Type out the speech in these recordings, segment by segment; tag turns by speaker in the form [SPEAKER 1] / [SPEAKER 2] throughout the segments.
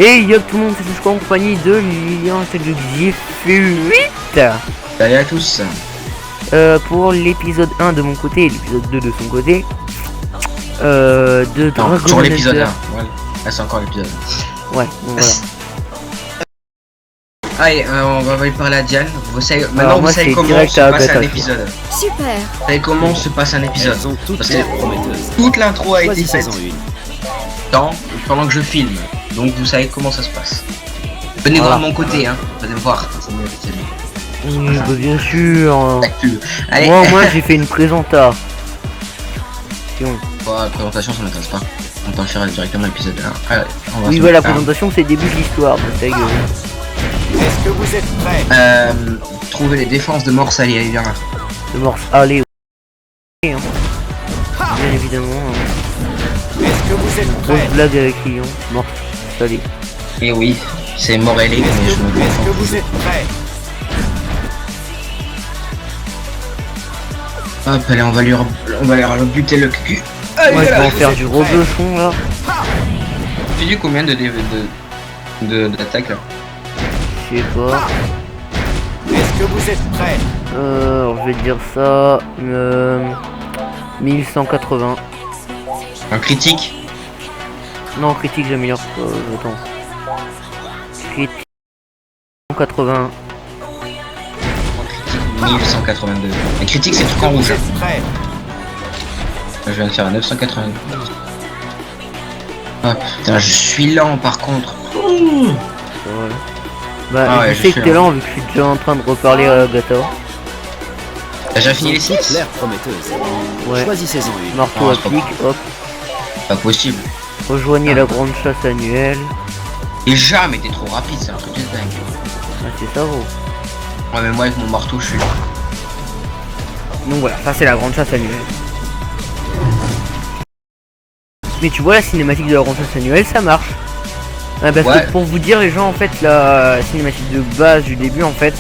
[SPEAKER 1] Et yo tout le monde, c'est Fusco en compagnie de Lilian, c'est le GF8.
[SPEAKER 2] Salut à tous.
[SPEAKER 1] Pour l'épisode 1 de mon côté et l'épisode 2 de son côté. De Dragon
[SPEAKER 2] toujours l'épisode 1.
[SPEAKER 1] Hunter.
[SPEAKER 2] Ouais. Là c'est encore l'épisode 1.
[SPEAKER 1] Ouais, donc voilà.
[SPEAKER 2] Allez, on va aller parler à Diane. Vous savez, maintenant
[SPEAKER 1] Alors,
[SPEAKER 2] vous
[SPEAKER 1] moi,
[SPEAKER 2] savez
[SPEAKER 1] c'est
[SPEAKER 2] comment
[SPEAKER 1] direct
[SPEAKER 2] se
[SPEAKER 1] à
[SPEAKER 2] passe un
[SPEAKER 1] Agatha.
[SPEAKER 2] épisode.
[SPEAKER 3] Super.
[SPEAKER 2] Vous savez comment se passe un épisode.
[SPEAKER 4] Elles sont toutes
[SPEAKER 2] Parce
[SPEAKER 4] l'air
[SPEAKER 2] que
[SPEAKER 4] prometteuses.
[SPEAKER 2] toute l'intro a été faite
[SPEAKER 4] Choisissez-en une.
[SPEAKER 2] pendant que je filme. Donc vous savez comment ça se passe. Venez
[SPEAKER 1] Voilà.
[SPEAKER 2] voir mon côté, hein. Vous allez me voir. C'est mieux, c'est mieux.
[SPEAKER 1] Oui, bah, bien sûr.
[SPEAKER 2] La pub. Allez.
[SPEAKER 1] Moi au moins j'ai fait une présentation.
[SPEAKER 2] La présentation ça m'intéresse pas. On peut en faire directement l'épisode 1. Allez, on va
[SPEAKER 1] Oui,
[SPEAKER 2] se
[SPEAKER 1] voilà, la
[SPEAKER 2] mettre un.
[SPEAKER 1] présentation c'est le début de l'histoire. Donc, ta gueule.
[SPEAKER 4] Est-ce que vous êtes prêts?
[SPEAKER 2] Trouver les défenses de Morse, allez, viens là.
[SPEAKER 1] Le morse, allez. Bien évidemment.
[SPEAKER 4] Est-ce que vous êtes
[SPEAKER 1] Grosse
[SPEAKER 4] prêts?
[SPEAKER 1] blague avec Lyon. Morse, allez.
[SPEAKER 2] Et oui, c'est Morelli, mais je me
[SPEAKER 4] Est-ce que
[SPEAKER 2] défends.
[SPEAKER 4] vous êtes prêts?
[SPEAKER 2] Hop, allez, on va leur buter le cul.
[SPEAKER 1] Moi je vais en faire du reblochon là.
[SPEAKER 2] Tu dis combien d'attaques là?
[SPEAKER 1] Je sais pas.
[SPEAKER 4] Est-ce que vous êtes prêts?
[SPEAKER 1] Alors, je vais te dire ça. 1180.
[SPEAKER 2] Un critique?
[SPEAKER 1] Non, critique, j'améliore pas. Attends. Critique 180.
[SPEAKER 2] Un critique 1182. Un critique c'est le truc en
[SPEAKER 4] Vous
[SPEAKER 2] rouge.
[SPEAKER 4] êtes prêts?
[SPEAKER 2] Je viens de faire un 982. Ah putain, je suis lent par contre.
[SPEAKER 1] Voilà. Bah,
[SPEAKER 2] Ah ouais,
[SPEAKER 1] je sais
[SPEAKER 2] je
[SPEAKER 1] que
[SPEAKER 2] sais,
[SPEAKER 1] t'es
[SPEAKER 2] hein.
[SPEAKER 1] là vu que je suis déjà en train de reparler à Agatha.
[SPEAKER 2] T'as déjà fini les
[SPEAKER 4] Elles sont toutes
[SPEAKER 2] 6?
[SPEAKER 4] l'air prometteuses.
[SPEAKER 1] Ouais.
[SPEAKER 4] Choisissez-en une.
[SPEAKER 1] Marteau
[SPEAKER 2] Ah,
[SPEAKER 1] à
[SPEAKER 2] c'est pas
[SPEAKER 1] pic, hop.
[SPEAKER 2] Pas possible.
[SPEAKER 1] Rejoignez la grande chasse annuelle.
[SPEAKER 2] Déjà, mais t'es trop rapide, c'est un truc de dingue.
[SPEAKER 1] Ah, c'est ça, gros.
[SPEAKER 2] Ouais, mais moi avec mon marteau, je suis là.
[SPEAKER 1] Donc voilà, ça c'est la grande chasse annuelle. Mais tu vois la cinématique de la grande chasse annuelle, ça marche. Parce
[SPEAKER 2] Ouais.
[SPEAKER 1] que pour vous dire les gens en fait la cinématique de base du début en fait,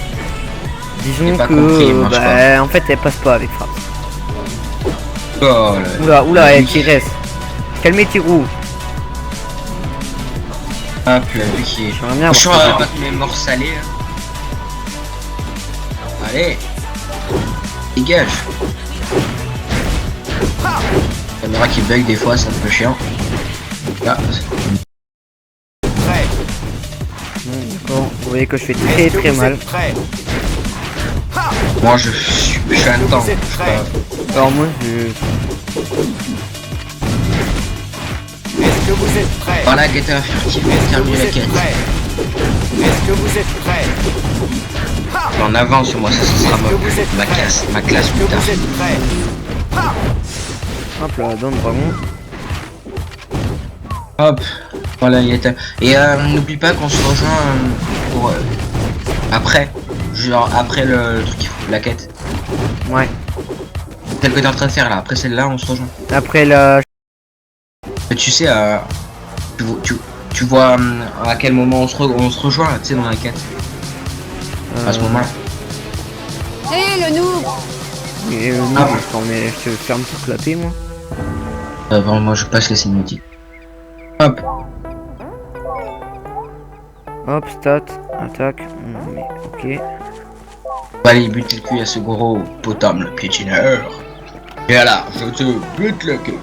[SPEAKER 1] disons
[SPEAKER 2] J'ai pas
[SPEAKER 1] que
[SPEAKER 2] compris, elle marche
[SPEAKER 1] en fait elle passe pas avec Fraps.
[SPEAKER 2] Oh là.
[SPEAKER 1] Oula, elle
[SPEAKER 2] Oui.
[SPEAKER 1] Tires. Calmez tes roues.
[SPEAKER 2] Hop, la vue qui est.
[SPEAKER 1] J'aimerais bien
[SPEAKER 2] Je
[SPEAKER 1] avoir
[SPEAKER 2] suis
[SPEAKER 1] ça.
[SPEAKER 2] pas mes morts salés. Allez. Dégage. Caméra qui bug des fois, c'est un peu chiant. Là.
[SPEAKER 4] Prêts?
[SPEAKER 1] Bon, vous voyez que je fais très
[SPEAKER 4] Est-ce que
[SPEAKER 1] très
[SPEAKER 4] vous
[SPEAKER 1] mal.
[SPEAKER 4] êtes prêts?
[SPEAKER 2] Moi je suis un
[SPEAKER 4] Est-ce que
[SPEAKER 2] temps.
[SPEAKER 4] vous êtes prêts?
[SPEAKER 1] Alors moi je...
[SPEAKER 4] Est-ce que vous êtes prêts?
[SPEAKER 2] Par là, guetta furtive et
[SPEAKER 4] Est-ce que
[SPEAKER 2] terminer
[SPEAKER 4] vous
[SPEAKER 2] la
[SPEAKER 4] êtes
[SPEAKER 2] quête.
[SPEAKER 4] prêts? Est-ce que vous êtes prêts?
[SPEAKER 2] En avant sur moi, ça sera
[SPEAKER 4] Est-ce que vous êtes
[SPEAKER 2] ma
[SPEAKER 4] prêts?
[SPEAKER 2] classe, ma classe
[SPEAKER 4] Est-ce
[SPEAKER 2] plus
[SPEAKER 4] que
[SPEAKER 2] tard.
[SPEAKER 4] vous êtes prêts?
[SPEAKER 1] Hop là, donne dragon.
[SPEAKER 2] Hop, voilà, il était. Et n'oublie pas qu'on se rejoint pour après, genre après le truc, la quête.
[SPEAKER 1] Ouais.
[SPEAKER 2] Celle que t'es en train de faire là, après celle-là, on se rejoint.
[SPEAKER 1] Après la...
[SPEAKER 2] Mais tu sais, tu vois à quel moment on se rejoint, tu sais, dans la quête. À ce moment-là.
[SPEAKER 3] Hé, le noob.
[SPEAKER 1] Et, non,
[SPEAKER 2] Ah.
[SPEAKER 1] mais je te ferme tout clapper moi.
[SPEAKER 2] Bon, moi je passe les cinématiques. Hop.
[SPEAKER 1] Hop, stat, attaque. Mais ok.
[SPEAKER 2] On va aller buter le cul à ce gros potam, le piétineur. Et voilà, je te bute le cul.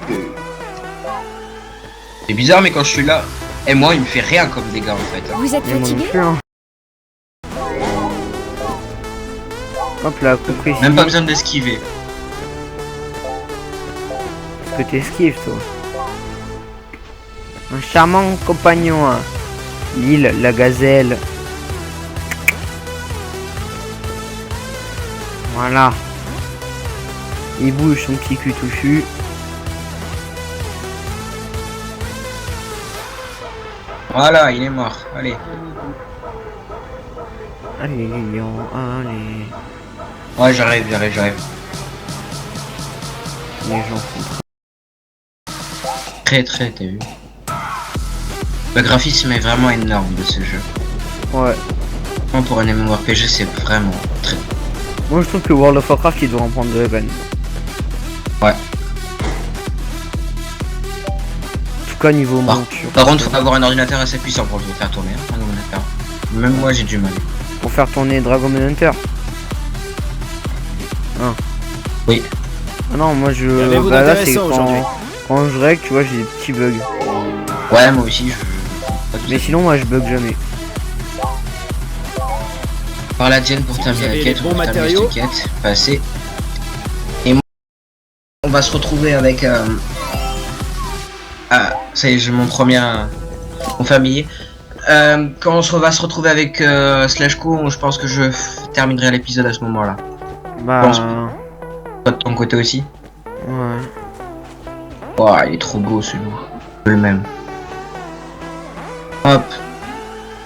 [SPEAKER 2] C'est bizarre, mais quand je suis là, et moi, il me fait rien comme dégâts en fait.
[SPEAKER 3] Vous êtes
[SPEAKER 1] Et moi non
[SPEAKER 3] fatigué?
[SPEAKER 1] plus, hein. Hop là, coup précis.
[SPEAKER 2] Même pas besoin d'esquiver.
[SPEAKER 1] Parce que t'esquives toi. Un charmant compagnon. Hein. L'île, la gazelle. Voilà. Il bouge son petit cul touffu.
[SPEAKER 2] Voilà, il est mort. Allez.
[SPEAKER 1] Allez, Lilian, allez.
[SPEAKER 2] Ouais, j'arrive.
[SPEAKER 1] Les gens sont...
[SPEAKER 2] Très, t'as vu. Le graphisme est vraiment énorme de ce jeu.
[SPEAKER 1] Ouais.
[SPEAKER 2] Vraiment, pour un MMORPG, c'est vraiment très...
[SPEAKER 1] Moi je trouve que World of Warcraft il doit en prendre de la peine.
[SPEAKER 2] Ouais.
[SPEAKER 1] cas, niveau
[SPEAKER 2] Par
[SPEAKER 1] monture.
[SPEAKER 2] Par contre, faut avoir un ordinateur assez puissant pour le faire tourner. Hein, un ordinateur. Même moi, j'ai du mal.
[SPEAKER 1] Pour faire tourner Dragon Ball Hunter.
[SPEAKER 2] Oui.
[SPEAKER 1] Ah non, moi je.
[SPEAKER 4] Qu'avez-vous
[SPEAKER 1] Bah là, c'est
[SPEAKER 4] d'intéressant aujourd'hui?
[SPEAKER 1] quand je règle, tu vois, j'ai des petits bugs.
[SPEAKER 2] Ouais, moi aussi, pas tout
[SPEAKER 1] Mais
[SPEAKER 2] ça.
[SPEAKER 1] sinon, moi je bug jamais.
[SPEAKER 2] Par la Diane pour
[SPEAKER 4] Si
[SPEAKER 2] terminer
[SPEAKER 4] vous
[SPEAKER 2] la
[SPEAKER 4] avez
[SPEAKER 2] quête,
[SPEAKER 4] les bons
[SPEAKER 2] on va terminer
[SPEAKER 4] matériaux.
[SPEAKER 2] cette quête. Passer. Et moi, on va se retrouver avec. Ah, ça y est, j'ai mon premier. Mon familier. Quand va se retrouver avec Slashco, je pense que je terminerai l'épisode à ce moment-là.
[SPEAKER 1] Bah.
[SPEAKER 2] pense- Toi de ton côté aussi.
[SPEAKER 1] Ouais.
[SPEAKER 2] Oh, il est trop beau celui-là. Le même. Hop.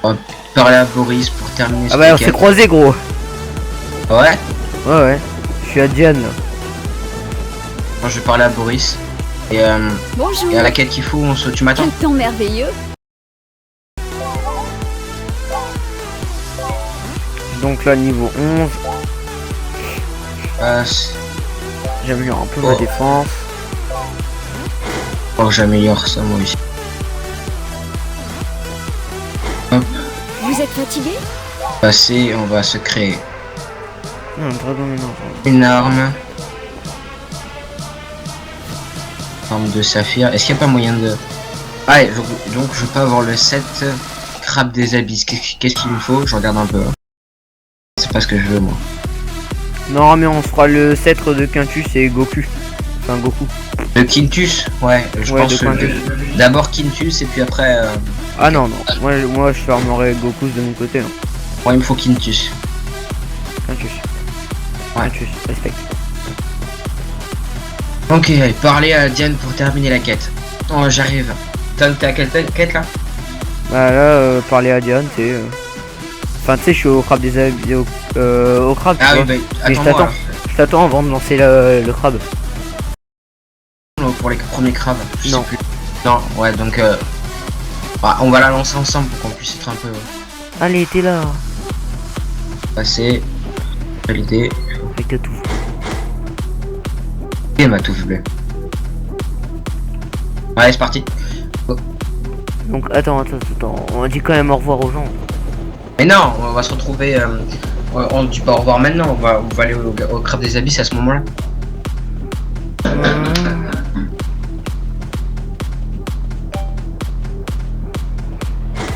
[SPEAKER 2] Hop. Parler à Boris pour terminer
[SPEAKER 1] Ah bah, on
[SPEAKER 2] cette
[SPEAKER 1] s'est
[SPEAKER 2] quête.
[SPEAKER 1] croisés, gros.
[SPEAKER 2] Ouais.
[SPEAKER 1] Ouais. Je suis à Diane là.
[SPEAKER 2] Quand je vais parler à Boris. Et
[SPEAKER 3] Bonjour.
[SPEAKER 2] à la quête qu'il faut, tu m'attends.
[SPEAKER 3] Quel temps merveilleux.
[SPEAKER 1] Donc là, niveau 11,
[SPEAKER 2] Passe.
[SPEAKER 1] j'améliore un peu
[SPEAKER 2] Oh.
[SPEAKER 1] ma défense.
[SPEAKER 2] Oh, j'améliore ça moi aussi.
[SPEAKER 3] Vous êtes fatigué?
[SPEAKER 2] Passer, on va se créer
[SPEAKER 1] Non, Dragon Ball, non.
[SPEAKER 2] une arme. Arme de saphir. Est-ce qu'il n'y a pas moyen de... Ah, et donc je peux avoir le 7 crabe des abysses. Qu'est-ce qu'il me faut? Je regarde un peu. Hein. C'est pas ce que je veux moi.
[SPEAKER 1] Non, mais on fera le sceptre de Quintus et Goku. Enfin, Goku.
[SPEAKER 2] Le Quintus? Ouais, je
[SPEAKER 1] Ouais,
[SPEAKER 2] pense
[SPEAKER 1] de
[SPEAKER 2] que
[SPEAKER 1] Quintus.
[SPEAKER 2] d'abord Quintus et puis après...
[SPEAKER 1] Ah non, non. Moi je fermerai Goku de mon côté. Hein.
[SPEAKER 2] Ouais, il me faut Quintus.
[SPEAKER 1] Quintus.
[SPEAKER 2] Ouais.
[SPEAKER 1] Quintus, respect.
[SPEAKER 2] Ok, allez, parler à Diane pour terminer la quête. Oh, j'arrive. T'es à quelle quête là?
[SPEAKER 1] Bah là, parler à Diane, c'est... Enfin, tu sais, je suis au crabe des abysses. Au crabe, tu
[SPEAKER 2] Ah
[SPEAKER 1] vois.
[SPEAKER 2] oui, bah
[SPEAKER 1] Mais je
[SPEAKER 2] attends-moi
[SPEAKER 1] t'attends. Je t'attends avant de lancer le crabe.
[SPEAKER 2] alors, pour les premiers crabes. Je
[SPEAKER 1] Non.
[SPEAKER 2] sais plus. Non, ouais, donc bah, on va la lancer ensemble pour qu'on puisse être un peu
[SPEAKER 1] Allez, t'es là.
[SPEAKER 2] passé. Validé.
[SPEAKER 1] Avec ta touffe.
[SPEAKER 2] Et ma touffe bleue. Ouais, c'est parti.
[SPEAKER 1] Donc, attends. On dit quand même au revoir aux gens.
[SPEAKER 2] Mais non, on va se retrouver. On dit pas au revoir maintenant, on va aller au crabe des abysses à ce moment-là.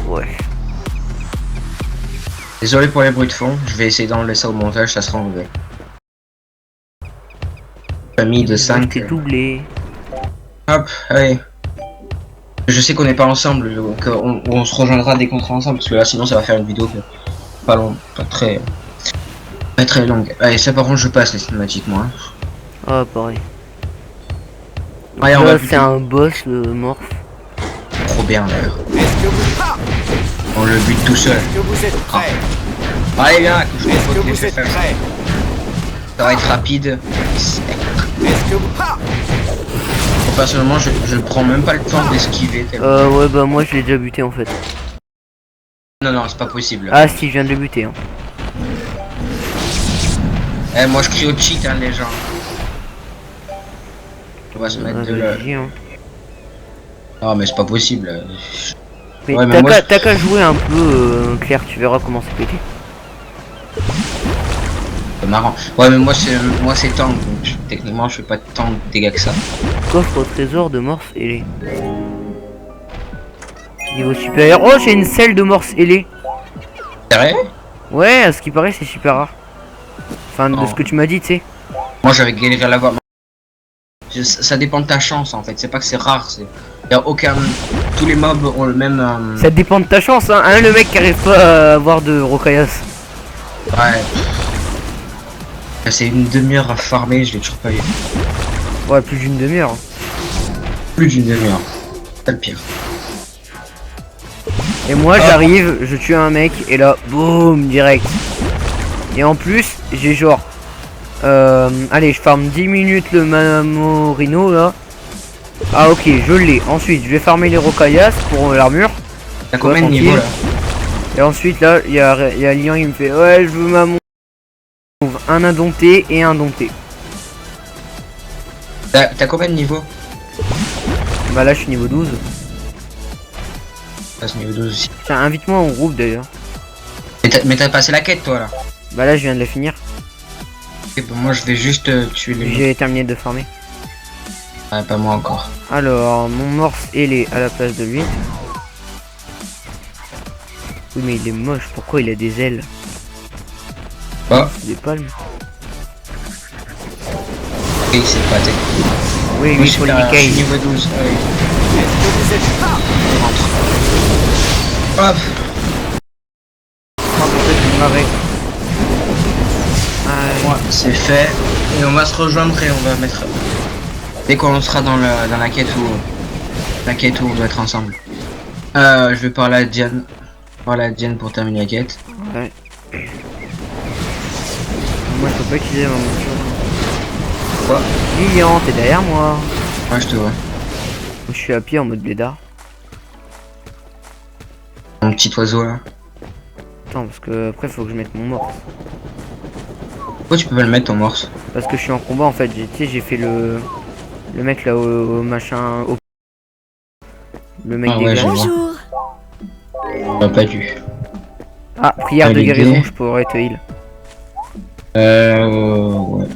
[SPEAKER 1] Ouais.
[SPEAKER 2] Désolé pour les bruits de fond, je vais essayer d'enlever ça au montage, ça sera enlevé. Famille de 5.
[SPEAKER 1] T'es doublé.
[SPEAKER 2] Hop, allez. Je sais qu'on n'est pas ensemble, donc on se rejoindra dès qu'on sera ensemble, parce que là sinon ça va faire une vidéo pas longue, pas très longue. Allez, ça par contre je passe les cinématiques moi.
[SPEAKER 1] Ah, pareil.
[SPEAKER 2] Ouais, on
[SPEAKER 1] Là,
[SPEAKER 2] va
[SPEAKER 1] c'est un boss, le morph.
[SPEAKER 2] trop bien d'ailleurs.
[SPEAKER 4] Est-ce que vous...
[SPEAKER 2] On le bute tout seul.
[SPEAKER 4] Est-ce que vous êtes prêts?
[SPEAKER 2] Allez viens, couche les
[SPEAKER 4] Est-ce que
[SPEAKER 2] fautes, les
[SPEAKER 4] vous êtes
[SPEAKER 2] faire.
[SPEAKER 4] prêts?
[SPEAKER 2] Ça va être rapide.
[SPEAKER 4] Est-ce que vous...
[SPEAKER 2] Personnellement je prends même pas le temps d'esquiver tellement.
[SPEAKER 1] Ouais, bah moi je l'ai déjà buté en fait.
[SPEAKER 2] Non, c'est pas possible.
[SPEAKER 1] Ah si, je viens de le buter. Hein.
[SPEAKER 2] Eh, moi je crie au cheat hein les gens. On va se mettre de là.
[SPEAKER 1] Vas-y, hein.
[SPEAKER 2] Non mais c'est pas possible.
[SPEAKER 1] Mais
[SPEAKER 2] Ouais, mais
[SPEAKER 1] t'as
[SPEAKER 2] moi,
[SPEAKER 1] qu'à qu'à jouer un peu Claire, tu verras comment c'est pété.
[SPEAKER 2] C'est marrant. Ouais mais moi c'est tank, donc techniquement je fais pas tant de dégâts que ça.
[SPEAKER 1] Coffre au trésor de morse ailée. Niveau supérieur. Oh, j'ai une selle de morse ailée.
[SPEAKER 2] Sérieux?
[SPEAKER 1] Ouais, à ce qui paraît, c'est super rare. Enfin, de
[SPEAKER 2] Oh.
[SPEAKER 1] ce que tu m'as dit, tu sais.
[SPEAKER 2] Moi j'avais galéré à l'avoir. Ça dépend de ta chance en fait, c'est pas que c'est rare, c'est. Y'a aucun. Tous les mobs ont le même.
[SPEAKER 1] Ça dépend de ta chance, hein. Le mec qui arrive pas à avoir de rocaillas.
[SPEAKER 2] Ouais. C'est une demi-heure à farmer, je l'ai toujours pas eu.
[SPEAKER 1] Ouais, plus d'une demi-heure.
[SPEAKER 2] Plus d'une demi-heure. C'est le pire.
[SPEAKER 1] Et moi, j'arrive, je tue un mec, et là, boum, direct. Et en plus, j'ai genre... allez, je farme 10 minutes le Mamorino, là. Ah, ok, je l'ai. Ensuite, je vais farmer les rocaillas pour l'armure.
[SPEAKER 2] T'as combien de
[SPEAKER 1] tranquille.
[SPEAKER 2] niveaux là?
[SPEAKER 1] Et ensuite, là, il y a Lian, il me fait... Ouais, je veux Mamon. Un indompté et un dompté.
[SPEAKER 2] T'as combien de niveaux?
[SPEAKER 1] Bah là, je suis niveau 12.
[SPEAKER 2] passe niveau 12 aussi.
[SPEAKER 1] Tiens, invite-moi au groupe d'ailleurs.
[SPEAKER 2] Mais t'as passé la quête toi là.
[SPEAKER 1] Bah là, je viens de la finir.
[SPEAKER 2] Ok, bon, moi je vais juste tuer les.
[SPEAKER 1] J'ai terminé de farmer.
[SPEAKER 2] Ouais, pas moi encore.
[SPEAKER 1] Alors, mon morse, il est à la place de lui. Oui, mais il est moche. Pourquoi il a des ailes?
[SPEAKER 2] Bah,
[SPEAKER 1] Des palmes.
[SPEAKER 2] oui, c'est pas tête.
[SPEAKER 1] Oui, oui, pour les
[SPEAKER 2] je suis
[SPEAKER 1] Mickey.
[SPEAKER 2] niveau 12. Ouais.
[SPEAKER 4] Est-ce que vous êtes prêts?
[SPEAKER 2] Hop. Ouais, c'est fait. Et on va se rejoindre et on va mettre. Dès qu'on sera dans la quête où. La quête où on doit être ensemble. Je vais parler à Diane. Parler à Diane pour terminer la quête.
[SPEAKER 1] Ouais. Moi, je peux pas utiliser ma monture.
[SPEAKER 2] Quoi?
[SPEAKER 1] Lilian, t'es derrière moi.
[SPEAKER 2] Ouais, je te vois.
[SPEAKER 1] Je suis à pied en mode blédard.
[SPEAKER 2] Mon petit oiseau là.
[SPEAKER 1] Attends, parce que après, faut que je mette mon morse.
[SPEAKER 2] Pourquoi tu peux pas le mettre ton morse?
[SPEAKER 1] Parce que je suis en combat en fait. Tu sais, j'ai fait le mec là au machin. Le mec
[SPEAKER 2] Ah
[SPEAKER 1] des
[SPEAKER 2] ouais,
[SPEAKER 1] gars.
[SPEAKER 2] je vois.
[SPEAKER 3] Bonjour.
[SPEAKER 2] T'aurais pas dû.
[SPEAKER 1] Ah, prière de
[SPEAKER 2] Validé.
[SPEAKER 1] guérison, je pourrais te heal.
[SPEAKER 2] Ouais.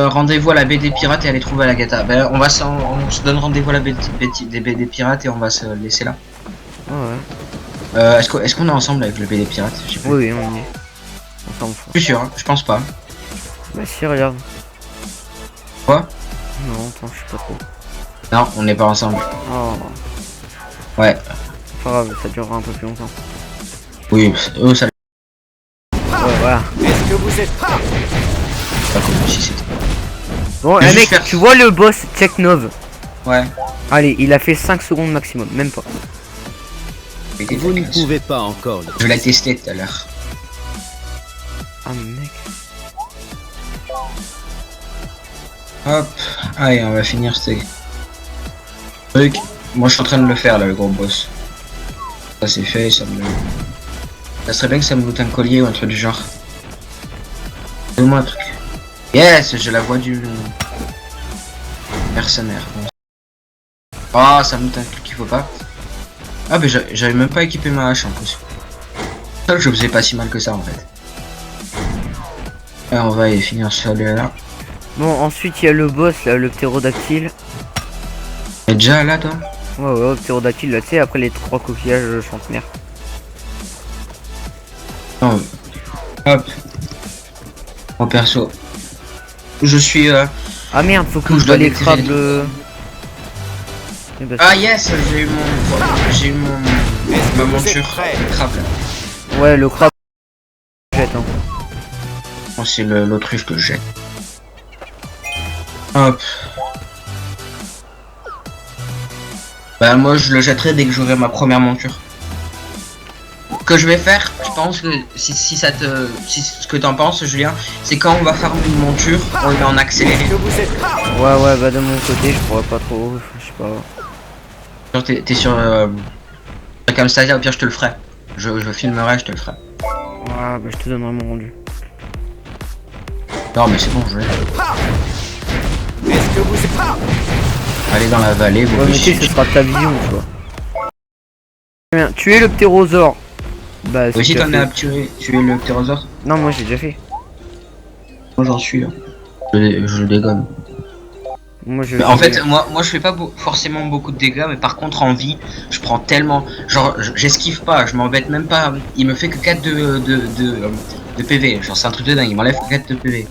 [SPEAKER 2] Rendez-vous à la baie des pirates et aller trouver Agatha. Ben, on se donne rendez-vous à la baie des pirates et on va se laisser là.
[SPEAKER 1] Ouais.
[SPEAKER 2] Est-ce qu'on est ensemble avec le baie des pirates? Je sais plus.
[SPEAKER 1] Oui, on y est. Enfin, on fera.
[SPEAKER 2] Plus sûr, hein, je pense pas.
[SPEAKER 1] Bah si, regarde.
[SPEAKER 2] Quoi?
[SPEAKER 1] Non, attends, je sais pas trop.
[SPEAKER 2] Non, on n'est pas ensemble.
[SPEAKER 1] Oh,
[SPEAKER 2] Ouais.
[SPEAKER 1] pas grave, ça durera un peu plus longtemps.
[SPEAKER 2] Oui, ça
[SPEAKER 1] Ouais, voilà.
[SPEAKER 4] Est-ce que vous êtes prêts?
[SPEAKER 2] pas comme si c'était.
[SPEAKER 1] Bon,
[SPEAKER 2] Je vais
[SPEAKER 1] mec,
[SPEAKER 2] juste faire-
[SPEAKER 1] tu vois le boss Teknov?
[SPEAKER 2] Ouais.
[SPEAKER 1] Allez, il a fait 5 secondes maximum, même pas.
[SPEAKER 4] Vous ne pouvez pas encore.
[SPEAKER 2] Je vais la tester tout à l'heure.
[SPEAKER 1] Ah, mec.
[SPEAKER 2] Hop. Allez, on va finir ce truc. Moi, je suis en train de le faire là, le gros boss. Ça c'est fait, ça me. Ça serait bien que ça me goûte un collier ou un truc du genre. Donne-moi un truc. Yes, j'ai la voix du mercenaire. Ah, ça me goûte un truc qu'il faut pas. Ah, mais j'avais même pas équipé ma hache en plus. Ça, je faisais pas si mal que ça en fait. Et on va aller finir celui-là.
[SPEAKER 1] Bon, ensuite, il y a le boss, là, le ptérodactyle.
[SPEAKER 2] T'es déjà là, toi?
[SPEAKER 1] Ouais, ouais, le ptérodactyle, là, tu sais, après les 3 coquillages centenaires.
[SPEAKER 2] Non. Hop. Mon perso. Je suis.
[SPEAKER 1] Ah merde, faut que
[SPEAKER 2] Je
[SPEAKER 1] je
[SPEAKER 2] dois
[SPEAKER 1] dois les
[SPEAKER 2] déterrer.
[SPEAKER 1] crabes. Eh ben,
[SPEAKER 2] Ah yes, j'ai eu ma
[SPEAKER 4] Vous êtes
[SPEAKER 2] monture
[SPEAKER 4] prêts?
[SPEAKER 2] crabe là.
[SPEAKER 1] ouais, le crabe. Jette, hein.
[SPEAKER 2] Bon, c'est l'autruche que je jette. Hop. Bah moi je le jetterai dès que j'aurai ma première monture. Ce que je vais faire, je pense que si ça te. Si ce que t'en penses Julien, c'est quand on va farmer une monture, on le met en accéléré.
[SPEAKER 4] Est-ce que vous êtes prêts?
[SPEAKER 1] Ouais, ouais, bah de mon côté, je pourrais pas trop. Je sais pas.
[SPEAKER 2] Genre, t'es sur Camstasia, au pire je te le ferai. Je filmerai, je te le ferai.
[SPEAKER 1] Ouais, bah je te donnerai mon rendu.
[SPEAKER 2] Non mais c'est bon, je l'ai.
[SPEAKER 4] Est-ce que vous êtes prêts?
[SPEAKER 2] Allez dans la vallée, vous
[SPEAKER 1] Ouais, mais tu sais, ce sera ta vision, tu vois. Bien, tuer le ptérosaure. Bah,
[SPEAKER 2] Aussi
[SPEAKER 1] déjà
[SPEAKER 2] t'en
[SPEAKER 1] fait.
[SPEAKER 2] as tué le ptérosaure?
[SPEAKER 1] Non, moi j'ai déjà fait.
[SPEAKER 2] Moi j'en suis là. Je le dégomme.
[SPEAKER 1] Moi je.
[SPEAKER 2] Mais en fait, moi je fais pas forcément beaucoup de dégâts, mais par contre en vie, je prends tellement. Genre, j'esquive pas, je m'embête même pas. Il me fait que 4 de PV. Genre, c'est un truc de dingue, il m'enlève que 4 de PV.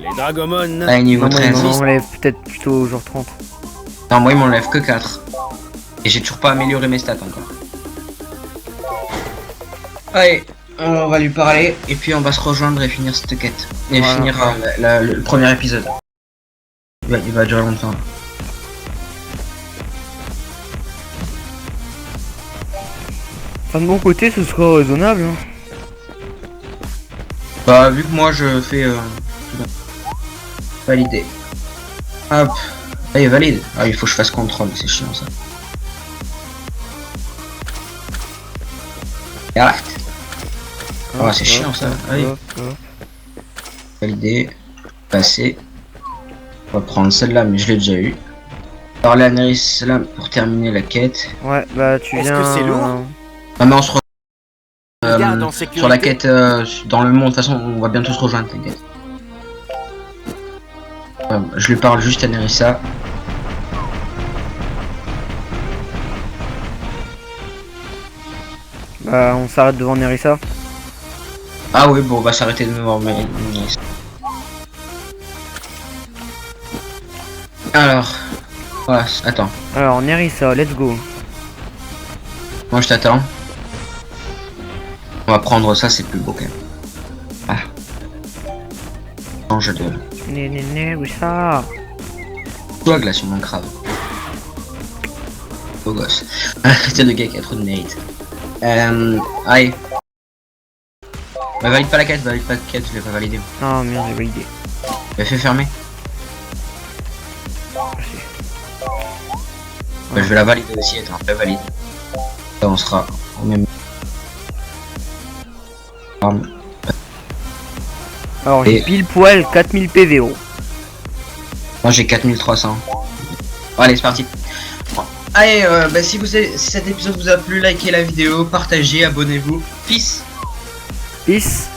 [SPEAKER 4] Les Dragomon.
[SPEAKER 2] Là, niveau
[SPEAKER 1] Non, moi, il
[SPEAKER 2] 13.
[SPEAKER 1] m'en enlève peut-être plutôt genre 30.
[SPEAKER 2] Non, moi il m'enlève que 4. Et j'ai toujours pas amélioré mes stats encore. Allez, on va lui parler, et puis on va se rejoindre et finir cette quête. Et
[SPEAKER 1] Voilà.
[SPEAKER 2] finir le premier épisode. Il va durer longtemps.
[SPEAKER 1] Enfin, de mon côté, ce sera raisonnable. Hein.
[SPEAKER 2] Bah, vu que moi je fais. Valider. Hop. Allez, valide. Ah, il faut que je fasse contrôle, c'est chiant ça. Et arrête. Ah, c'est chiant ça. Allez.
[SPEAKER 1] Hop, hop.
[SPEAKER 2] Valider. Passer. On va prendre celle-là, mais je l'ai déjà eu. Parler à Nerissa là pour terminer la quête.
[SPEAKER 1] Ouais, bah tu
[SPEAKER 4] Est-ce
[SPEAKER 1] viens...
[SPEAKER 4] que c'est lourd?
[SPEAKER 2] Ah mais on se
[SPEAKER 4] Garde en sécurité.
[SPEAKER 2] sur la quête dans le monde, de toute façon on va bientôt se rejoindre, t'inquiète. Je lui parle juste à Nerissa.
[SPEAKER 1] Bah on s'arrête devant Nerissa.
[SPEAKER 2] Ah oui, bon on va s'arrêter de voir mais... Alors... Voilà, attends.
[SPEAKER 1] Alors Nerissa, let's go.
[SPEAKER 2] Moi je t'attends. On va prendre ça, c'est plus beau quand même. Ah. Change de...
[SPEAKER 1] Nerissa.
[SPEAKER 2] Toi glace sur mon crâne. Beau gosse. Arrêtez de gars qui a trop de mérite. Allez. Bah, valide pas la quête, je l'ai pas validé.
[SPEAKER 1] Ah merde, j'ai validé.
[SPEAKER 2] Bah, fais fermer. Bah, je vais la valider aussi, attends, je la valide. Là on sera au même...
[SPEAKER 1] Alors j'ai
[SPEAKER 2] Et-
[SPEAKER 1] pile poil 4000 PVO.
[SPEAKER 2] Moi j'ai 4300. Allez c'est parti. Bon. Allez bah, si cet épisode vous a plu, likez la vidéo, partagez, abonnez-vous. Peace.
[SPEAKER 1] Peace.